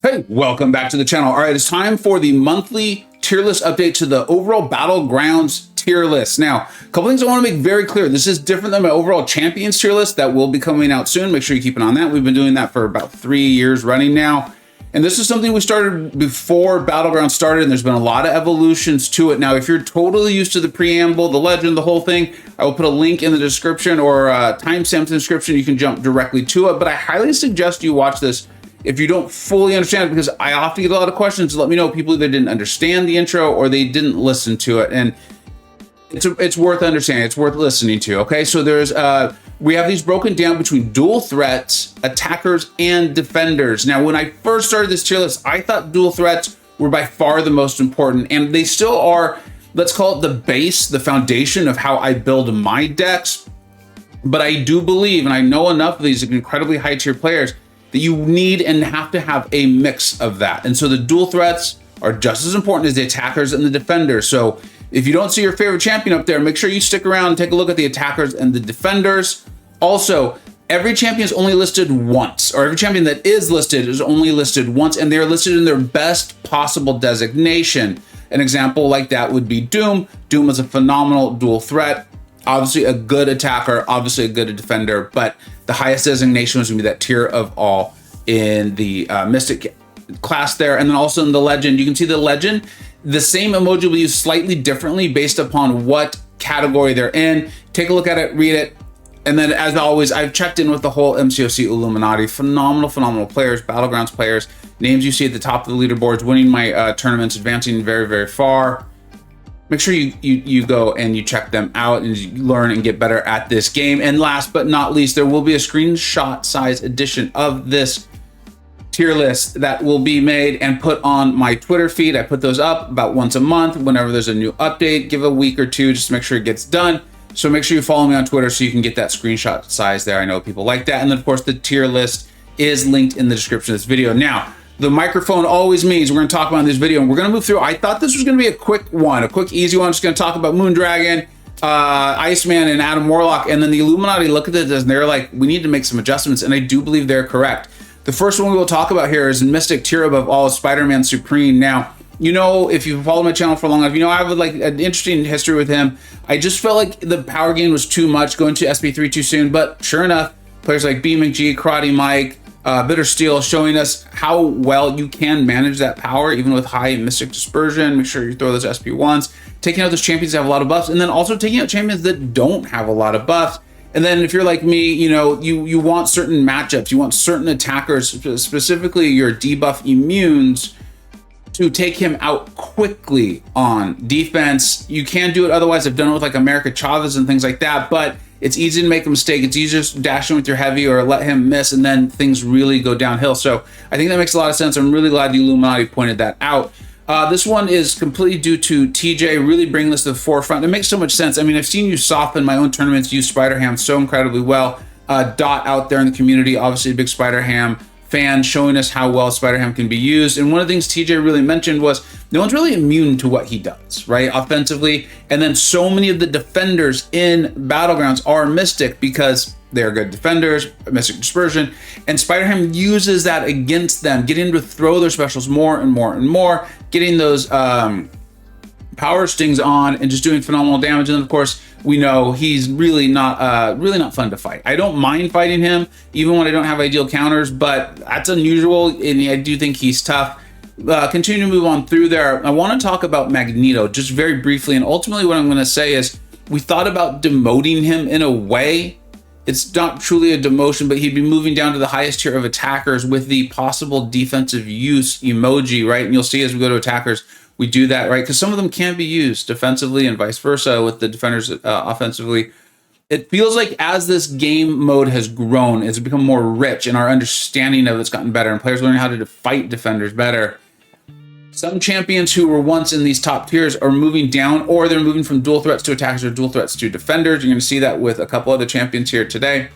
Hey, welcome back to the channel. All right, it's time for the monthly tier list update to the overall Battlegrounds tier list. Now, a couple things I want to make very clear. This is different than my overall Champions tier list that will be coming out soon. Make sure you keep an eye on that. We've been doing that for about 3 years running now. And this is something we started before Battlegrounds started, and there's been a lot of evolutions to it. Now, if you're totally used to the preamble, the legend, the whole thing, I will put a link in the description or timestamp in the description. You can jump directly to it, but I highly suggest you watch this if you don't fully understand it, because I often get a lot of questions to let me know people either didn't understand the intro or they didn't listen to it. And it's worth understanding. It's worth listening to. Okay, so there's we have these broken down between dual threats, attackers, and defenders. Now, when I first started this tier list, I thought dual threats were by far the most important, and they still are. Let's call it the base, the foundation of how I build my decks. But I do believe, and I know enough of these incredibly high tier players, that you need and have to have a mix of that. And so the dual threats are just as important as the attackers and the defenders. So if you don't see your favorite champion up there, make sure you stick around and take a look at the attackers and the defenders. Also, every champion is only listed once, or every champion that is listed is only listed once, and they're listed in their best possible designation. An example like that would be Doom. Doom is a phenomenal dual threat. Obviously a good attacker, obviously a good defender, but the highest designation was gonna be that tier of all in the Mystic class there. And then also in the Legend, you can see the Legend, the same emoji will be used slightly differently based upon what category they're in. Take a look at it, read it. And then as always, I've checked in with the whole MCoC Illuminati, phenomenal players, Battlegrounds players, names you see at the top of the leaderboards, winning my tournaments, advancing very far. Make sure you go and you check them out and you learn and get better at this game. And last but not least, there will be a screenshot size edition of this tier list that will be made and put on my Twitter feed. I put those up about once a month. Whenever there's a new update, give a week or two just to make sure it gets done. So make sure you follow me on Twitter so you can get that screenshot size there. I know people like that. And then of course the tier list is linked in the description of this video. Now, the microphone always means we're going to talk about in this video, and we're going to move through. I thought this was going to be a quick one, a quick, easy one. I'm just going to talk about Moondragon, Iceman, and Adam Warlock. And then the Illuminati look at this and they're like, we need to make some adjustments. And I do believe they're correct. The first one we will talk about here is Mystic tier above all, Spider-Man Supreme. Now, you know, if you've followed my channel for a long time, you know I have like an interesting history with him. I just felt like the power gain was too much, going to SP3 too soon. But sure enough, players like B McG, Karate Mike, Bitter Steel showing us how well you can manage that power even with high Mystic Dispersion. Make sure you throw those SP1s, taking out those champions that have a lot of buffs, and then also taking out champions that don't have a lot of buffs. And then if you're like me, you know, you want certain matchups, you want certain attackers, specifically your debuff immunes, to take him out quickly on defense. You can do it otherwise. I've done it with like America Chavez and things like that, but it's easy to make a mistake. It's easier to dash in with your heavy or let him miss, and then things really go downhill. So I think that makes a lot of sense. I'm really glad the Illuminati pointed that out. This one is completely due to TJ really bringing this to the forefront. It makes so much sense. I mean, I've seen you soften my own tournaments, use Spider-Ham so incredibly well. Dot out there in the community, obviously a big Spider-Ham fan, showing us how well Spider-Ham can be used. And one of the things TJ really mentioned was no one's really immune to what he does, right, offensively. And then so many of the defenders in Battlegrounds are Mystic because they're good defenders, Mystic Dispersion, and Spider-Ham uses that against them, getting to throw their specials more and more, getting those power stings on and just doing phenomenal damage. And then of course we know he's really not fun to fight. I don't mind fighting him even when I don't have ideal counters, but that's unusual, and I do think he's tough. Continue to move on through there. I want to talk about Magneto just very briefly, and ultimately what I'm going to say is we thought about demoting him in a way. It's not truly a demotion, but he'd be moving down to the highest tier of attackers with the possible defensive use emoji, right? And you'll see as we go to attackers, we do that, right? Because some of them can be used defensively and vice versa with the defenders offensively. It feels like as this game mode has grown, it's become more rich, and our understanding of it's gotten better, and players learning how to fight defenders better. Some champions who were once in these top tiers are moving down, or they're moving from dual threats to attackers or dual threats to defenders. You're going to see that with a couple other champions here today.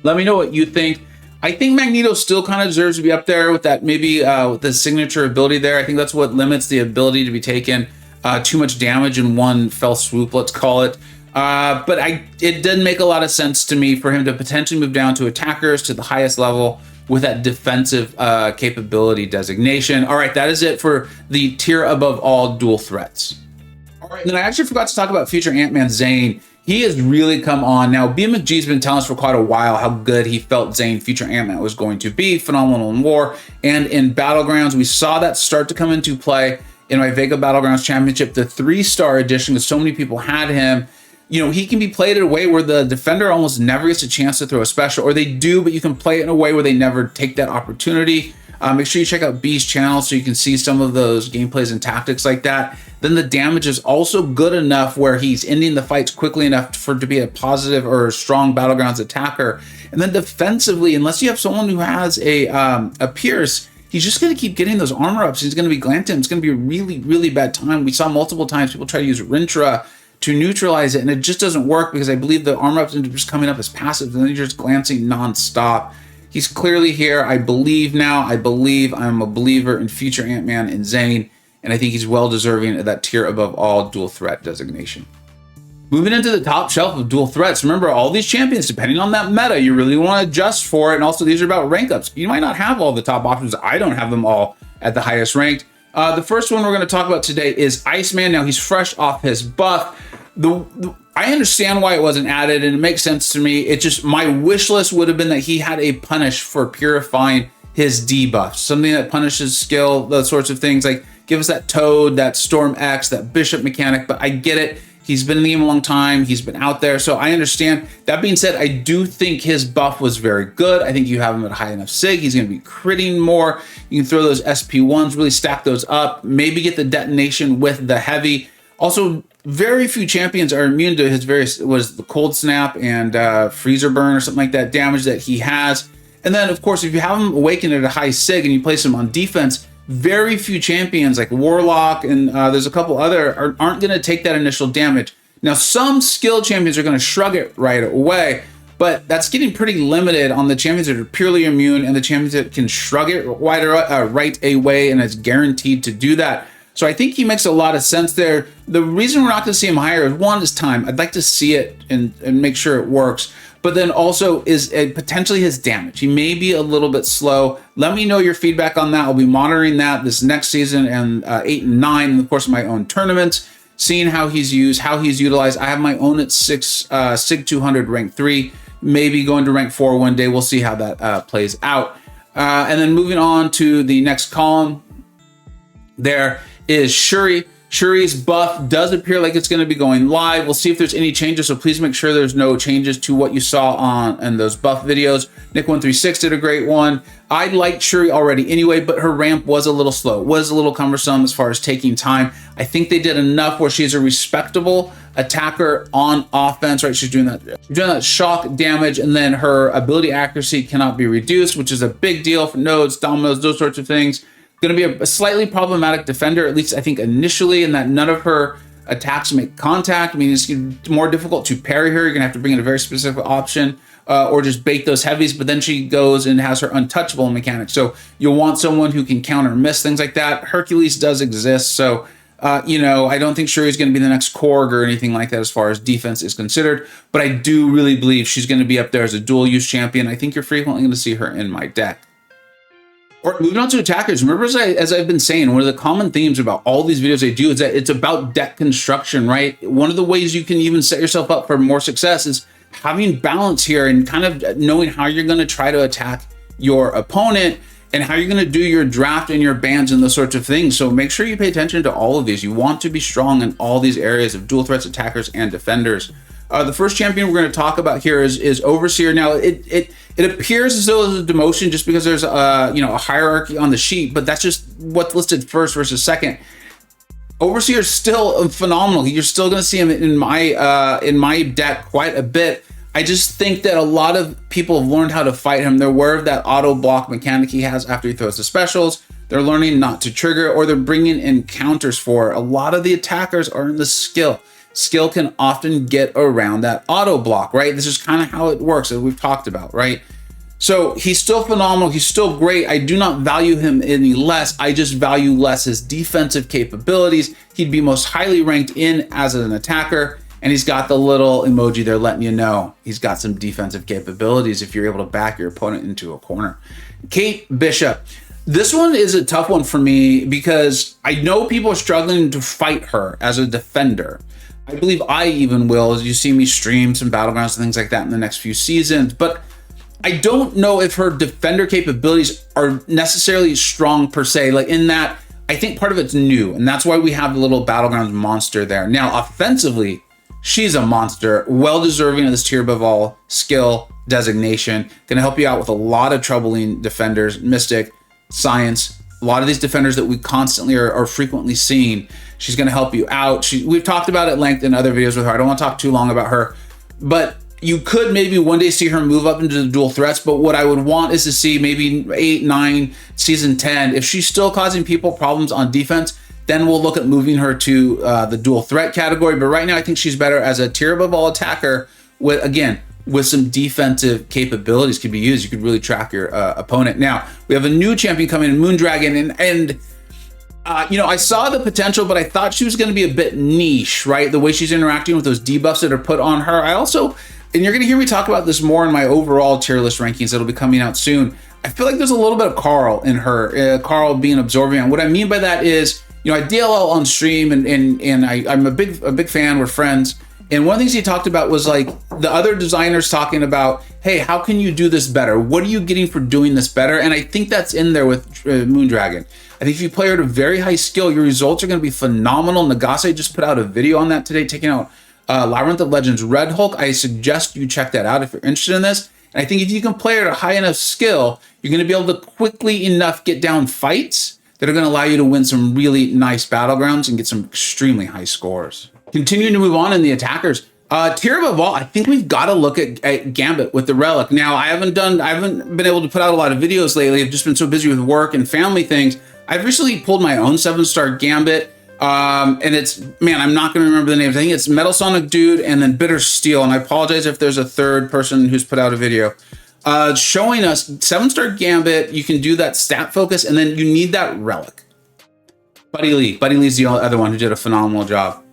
Let me know what you think. I think Magneto still kind of deserves to be up there with that, maybe with the signature ability there. I think that's what limits the ability to be taken too much damage in one fell swoop, let's call it. But it didn't make a lot of sense to me for him to potentially move down to attackers to the highest level with that defensive capability designation. All right, that is it for the tier above all dual threats. All right, and then I actually forgot to talk about future Ant-Man Zane. He has really come on. Now, BMFG's been telling us for quite a while how good he felt Zane, future Ant-Man, was going to be. Phenomenal in War and in Battlegrounds. We saw that start to come into play in my Vega Battlegrounds Championship, the 3-star edition, because so many people had him. You know, he can be played in a way where the defender almost never gets a chance to throw a special, or they do, but you can play it in a way where they never take that opportunity. Make sure you check out B's channel so you can see some of those gameplays and tactics like that. Then the damage is also good enough where he's ending the fights quickly enough for it to be a positive or a strong Battlegrounds attacker. And then defensively, unless you have someone who has a Pierce, he's just going to keep getting those armor ups. He's going to be glanted. It's going to be a really, really bad time. We saw multiple times people try to use Rintra to neutralize it, and it just doesn't work because I believe the armor ups end up just coming up as passive, and then you're just glancing nonstop. He's clearly here. I believe now. I'm a believer in future Ant-Man and Zane, and I think he's well deserving of that tier above all dual threat designation. Moving into the top shelf of dual threats, remember all these champions, depending on that meta, you really want to adjust for it. And also these are about rank ups. You might not have all the top options. I don't have them all at the highest ranked. The first one we're going to talk about today is Iceman. Now he's fresh off his buff. I understand why it wasn't added, and it makes sense to me. It just, my wish list would have been that he had a punish for purifying his debuffs, something that punishes skill, those sorts of things. Like give us that Toad, that Storm X, that Bishop mechanic. But I get it. He's been in the game a long time. He's been out there. So I understand. That being said, I do think his buff was very good. I think you have him at a high enough sig. He's going to be critting more. You can throw those SP1s, really stack those up, maybe get the detonation with the heavy. Also, very few champions are immune to his various, was the Cold Snap and Freezer Burn or something like that, damage that he has. And then, of course, if you have him awakened at a high sig and you place him on defense, very few champions like Warlock and there's a couple other aren't going to take that initial damage. Now, some skill champions are going to shrug it right away, but that's getting pretty limited on the champions that are purely immune and the champions that can shrug it right away and is guaranteed to do that. So I think he makes a lot of sense there. The reason we're not going to see him higher is one is time. I'd like to see it and make sure it works. But then also is potentially his damage. He may be a little bit slow. Let me know your feedback on that. I'll be monitoring that this next season and 8 and 9, and of course my own tournaments, seeing how he's used, how he's utilized. I have my own at Sig 200 rank 3, maybe going to rank 4 one day. We'll see how that plays out. And then moving on to the next column, there is Shuri. Shuri's buff does appear like it's going to be going live. We'll see if there's any changes, so please make sure there's no changes to what you saw in those buff videos. Nick136 did a great one. I liked Shuri already anyway, but her ramp was a little slow, was a little cumbersome as far as taking time. I think they did enough where she's a respectable attacker on offense, right? She's doing that shock damage, and then her ability accuracy cannot be reduced, which is a big deal for nodes, dominoes, those sorts of things. Going to be a slightly problematic defender, at least I think initially, in that none of her attacks make contact. I mean, it's more difficult to parry her. You're going to have to bring in a very specific option or just bait those heavies, but then she goes and has her untouchable mechanic. So you'll want someone who can counter miss, things like that. Hercules does exist. So, you know, I don't think Shuri's going to be the next Korg or anything like that as far as defense is considered, but I do really believe she's going to be up there as a dual use champion. I think you're frequently going to see her in my deck. Or moving on to attackers, remember as I've been saying, one of the common themes about all these videos I do is that it's about deck construction, right? One of the ways you can even set yourself up for more success is having balance here and kind of knowing how you're going to try to attack your opponent and how you're going to do your draft and your bans and those sorts of things. So make sure you pay attention to all of these. You want to be strong in all these areas of dual threats, attackers, and defenders. The first champion we're going to talk about here is Overseer. Now, it appears as though it's a demotion just because there's a hierarchy on the sheet, but that's just what's listed first versus second. Overseer is still phenomenal. You're still going to see him in my deck quite a bit. I just think that a lot of people have learned how to fight him. They're aware of that auto block mechanic he has after he throws the specials. They're learning not to trigger, or they're bringing in counters for it. A lot of the attackers are in the skill. Skill can often get around that auto block, right? This is kind of how it works, as we've talked about, right? So he's still phenomenal. He's still great. I do not value him any less. I just value less his defensive capabilities. He'd be most highly ranked in as an attacker. And he's got the little emoji there letting you know he's got some defensive capabilities if you're able to back your opponent into a corner. Kate Bishop. This one is a tough one for me because I know people are struggling to fight her as a defender. I believe I even will, as you see me stream some Battlegrounds and things like that in the next few seasons. But I don't know if her defender capabilities are necessarily strong per se, like in that I think part of it's new, and that's why we have the little Battlegrounds monster there. Now, offensively, she's a monster, well deserving of this tier above all skill designation. Gonna help you out with a lot of troubling defenders, Mystic, Science, a lot of these defenders that we constantly are frequently seeing. She's gonna help you out. We've talked about it at length in other videos with her. I don't want to talk too long about her, but you could maybe one day see her move up into the dual threats, but what I would want is to see maybe 8, 9, season 10. If she's still causing people problems on defense, then we'll look at moving her to the dual threat category. But right now, I think she's better as a tier above all attacker with, again, with some defensive capabilities could be used. You could really track your opponent. Now, we have a new champion coming in, Moondragon, and you know, I saw the potential, but I thought she was going to be a bit niche, right? The way she's interacting with those debuffs that are put on her. I also, and you're going to hear me talk about this more in my overall tier list rankings that'll be coming out soon. I feel like there's a little bit of Carl in her, Carl being absorbing. And what I mean by that is, you know, I DLL on stream and I'm a big fan. We're friends. And one of the things he talked about was like the other designers talking about, hey, how can you do this better? What are you getting for doing this better? And I think that's in there with Moondragon. I think if you play her at a very high skill, your results are going to be phenomenal. Nagase just put out a video on that today, taking out Labyrinth of Legends Red Hulk. I suggest you check that out if you're interested in this. And I think if you can play her at a high enough skill, you're going to be able to quickly enough get down fights that are going to allow you to win some really nice Battlegrounds and get some extremely high scores. Continuing to move on in the attackers. Tier above all, I think we've got to look at Gambit with the Relic. Now, I haven't been able to put out a lot of videos lately. I've just been so busy with work and family things. I've recently pulled my own 7-star Gambit, and it's, man, I'm not going to remember the names. I think it's Metal Sonic Dude and then Bitter Steel, and I apologize if there's a third person who's put out a video. Showing us 7-star Gambit, you can do that stat focus, and then you need that Relic. Buddy Lee's the other one who did a phenomenal job.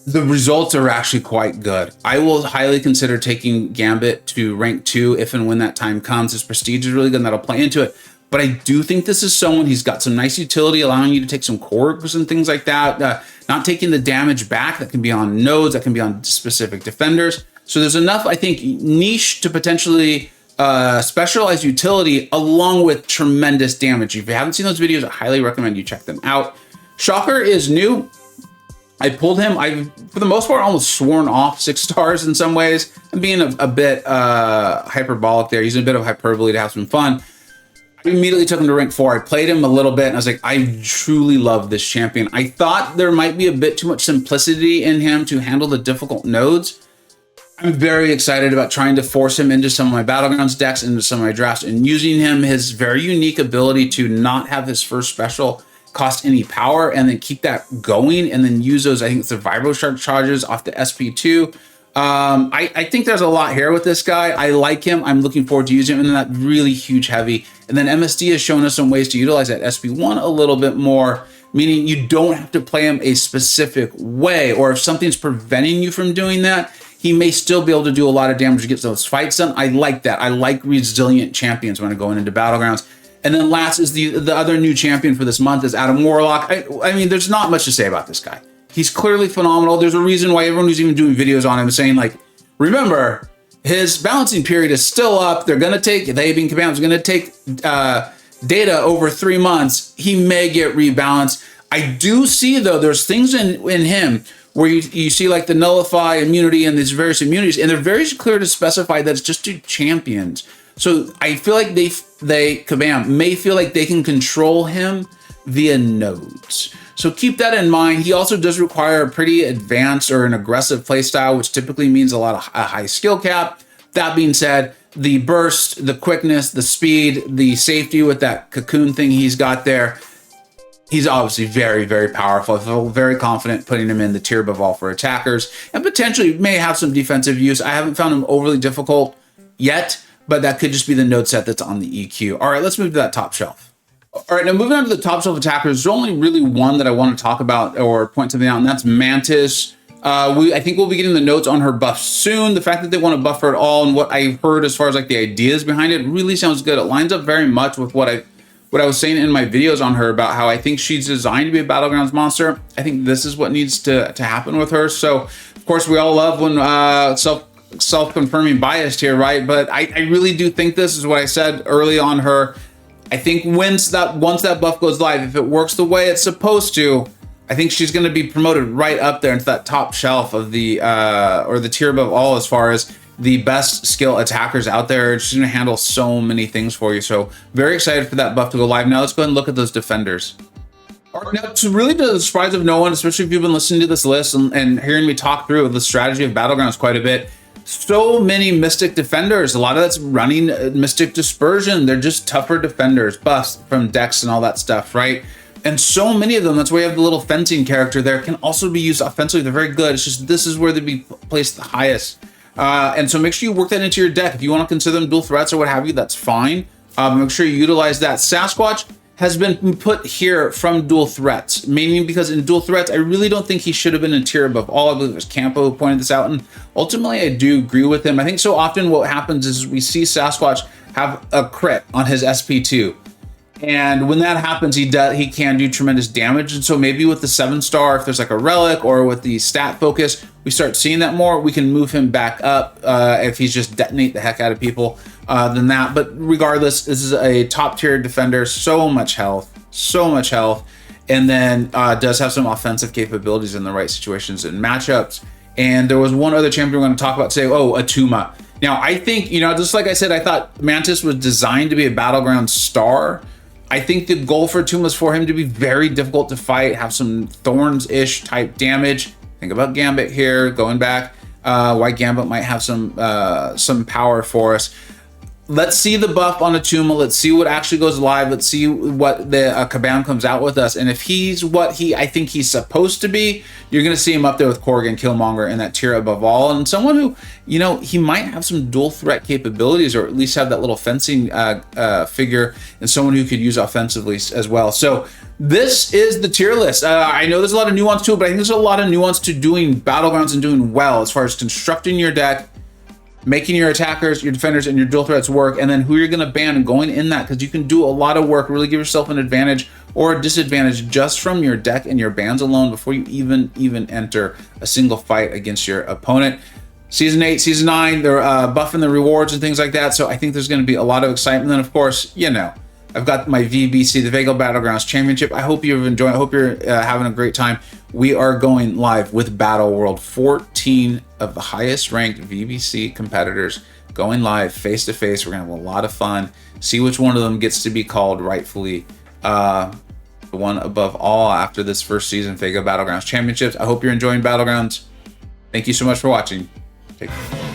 The results are actually quite good. I will highly consider taking Gambit to rank 2 if and when that time comes. His prestige is really good and that'll play into it. But I do think this is someone, he's got some nice utility, allowing you to take some cores and things like that. Not taking the damage back that can be on nodes, that can be on specific defenders. So there's enough, I think, niche to potentially specialized utility along with tremendous damage. If you haven't seen those videos, I highly recommend you check them out. Shocker is new. I pulled him. I've, for the most part, almost sworn off 6 stars in some ways. I'm being a bit hyperbolic there, using a bit of hyperbole to have some fun. I immediately took him to rank 4. I played him a little bit, and I was like, I truly love this champion. I thought there might be a bit too much simplicity in him to handle the difficult nodes. I'm very excited about trying to force him into some of my Battlegrounds decks, into some of my drafts, and using him, his very unique ability to not have his first special cost any power and then keep that going and then use those, I think it's the Vibro Shark charges off the SP2. I think there's a lot here with this guy. I like him. I'm looking forward to using him in that really huge heavy. And then MSD has shown us some ways to utilize that SP1 a little bit more, meaning you don't have to play him a specific way, or if something's preventing you from doing that, he may still be able to do a lot of damage to get those fights done. I like that. I like resilient champions when I'm going into Battlegrounds. And then last is the other new champion for this month is Adam Warlock. I mean, there's not much to say about this guy. He's clearly phenomenal. There's a reason why everyone who's even doing videos on him is saying, like, remember, his balancing period is still up. They're going to take, they being Kabam's going to take data over 3 months. He may get rebalanced. I do see, though, there's things in him where you see like the nullify immunity and these various immunities, and they're very clear to specify that it's just to champions. So I feel like Kabam may feel like they can control him via nodes. So keep that in mind. He also does require a pretty advanced or an aggressive playstyle, which typically means a lot of a high skill cap. That being said, the burst, the quickness, the speed, the safety with that cocoon thing he's got there, he's obviously very, very powerful. I feel very confident putting him in the tier above all for attackers, and potentially may have some defensive use. I haven't found him overly difficult yet, but that could just be the node set that's on the EQ. All right, let's move to that top shelf. All right, now moving on to the top shelf attackers, there's only really one that I want to talk about or point something out, and that's Mantis, I think we'll be getting the notes on her buff soon. The fact that they want to buff her at all, and what I heard as far as like the ideas behind it, really sounds good. It lines up very much with what I was saying in my videos on her about how I think she's designed to be a Battlegrounds monster. I think this is what needs to happen with her. So of course we all love when self-confirming biased here, right? But I really do think this is what I said early on her. I think once that buff goes live, if it works the way it's supposed to, I think she's going to be promoted right up there into that top shelf of the or the tier above all as far as the best skill attackers out there. She's going to handle so many things for you. So very excited for that buff to go live. Now let's go ahead and look at those defenders. All right, now, to really the surprise of no one, especially if you've been listening to this list and hearing me talk through the strategy of Battlegrounds quite a bit, so many Mystic defenders. A lot of that's running Mystic Dispersion. They're just tougher defenders, buffs from decks and all that stuff, right? And so many of them, that's why you have the little fencing character there, can also be used offensively. They're very good. It's just this is where they'd be placed the highest. And so make sure you work that into your deck. If you want to consider them dual threats or what have you, that's fine. Make sure you utilize that. Sasquatch has been put here from dual threats, meaning because in dual threats, I really don't think he should have been in tier above all. I believe it was Campo who pointed this out, and ultimately I do agree with him. I think so often what happens is we see Sasquatch have a crit on his SP2. And when that happens, he can do tremendous damage. And so maybe with the 7-star, if there's like a relic or with the stat focus, we start seeing that more. We can move him back up if he's just detonate the heck out of people than that. But regardless, this is a top tier defender. So much health, and then does have some offensive capabilities in the right situations and matchups. And there was one other champion we're going to talk about today. Oh, Atuma. Now I think, just like I said, I thought Mantis was designed to be a Battleground star. I think the goal for Atuma is for him to be very difficult to fight, have some Thorns-ish type damage. Think about Gambit here, going back, why Gambit might have some power for us. Let's see the buff on Atuma. Let's see what actually goes live. Let's see what the Kabam comes out with us. And if he's what I think he's supposed to be, you're going to see him up there with Korrigan, Killmonger in that tier above all. And someone who, he might have some dual threat capabilities, or at least have that little fencing figure, and someone who could use offensively as well. So this is the tier list. I know there's a lot of nuance to it, but I think there's a lot of nuance to doing Battlegrounds and doing well as far as constructing your deck, making your attackers, your defenders, and your dual threats work, and then who you're going to ban and going in that, because you can do a lot of work, really give yourself an advantage or a disadvantage just from your deck and your bans alone before you even enter a single fight against your opponent. Season 8, Season 9, they're buffing the rewards and things like that, so I think there's going to be a lot of excitement. And then, of course, I've got my VBC, the Vega Battlegrounds Championship. I hope you've enjoyed. I hope you're having a great time. We are going live with Battle World. 14 of the highest ranked VBC competitors going live face to face. We're gonna have a lot of fun. See which one of them gets to be called rightfully the one above all after this first season Vega Battlegrounds Championships. I hope you're enjoying Battlegrounds. Thank you so much for watching. Take care.